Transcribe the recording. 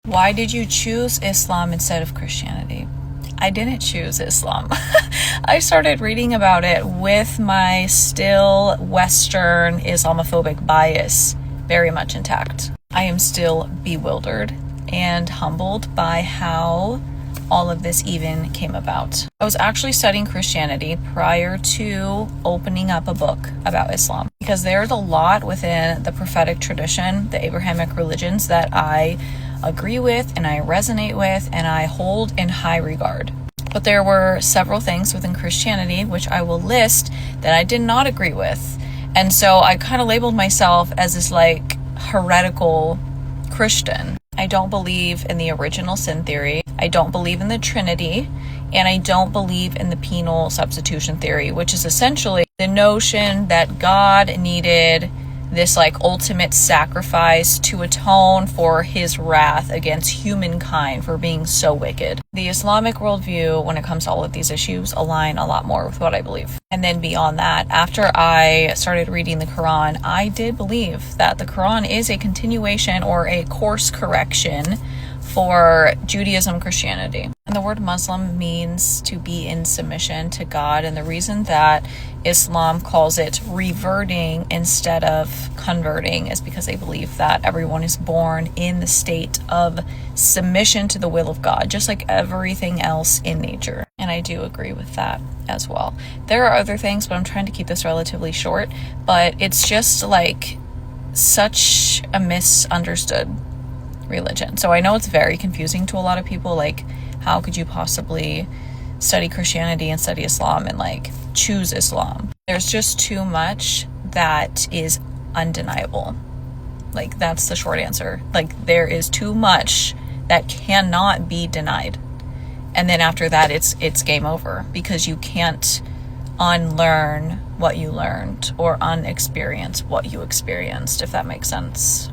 Why did you choose Islam instead of Christianity? I didn't choose Islam. I started reading about it with my still Western Islamophobic bias very much intact. I am still bewildered and humbled by how all of this even came about. I was actually studying Christianity prior to opening up a book about Islam, because there's a lot within the prophetic tradition, the Abrahamic religions, that I agree with and I resonate with and I hold in high regard. But there were several things within Christianity which I will list that I did not agree with. And so I kind of labeled myself as this like heretical Christian. I don't believe in the original sin theory. I don't believe in the Trinity. And I don't believe in the penal substitution theory, which is essentially the notion that God needed this like ultimate sacrifice to atone for his wrath against humankind for being so wicked. The Islamic worldview, when it comes to all of these issues, align a lot more with what I believe. And then beyond that, after I started reading the Quran, I did believe that the Quran is a continuation or a course correction for Judaism, Christianity. And the word Muslim means to be in submission to God. And the reason that Islam calls it reverting instead of converting is because they believe that everyone is born in the state of submission to the will of God, just like everything else in nature. And I do agree with that as well. There are other things, but I'm trying to keep this relatively short. But it's just like such a misunderstood religion. So I know it's very confusing to a lot of people. Like, how could you possibly study Christianity and study Islam and like choose Islam? There's just too much that is undeniable. Like, that's the short answer. Like, there is too much that cannot be denied. And then after that, it's game over, because you can't unlearn what you learned or unexperience what you experienced, if that makes sense.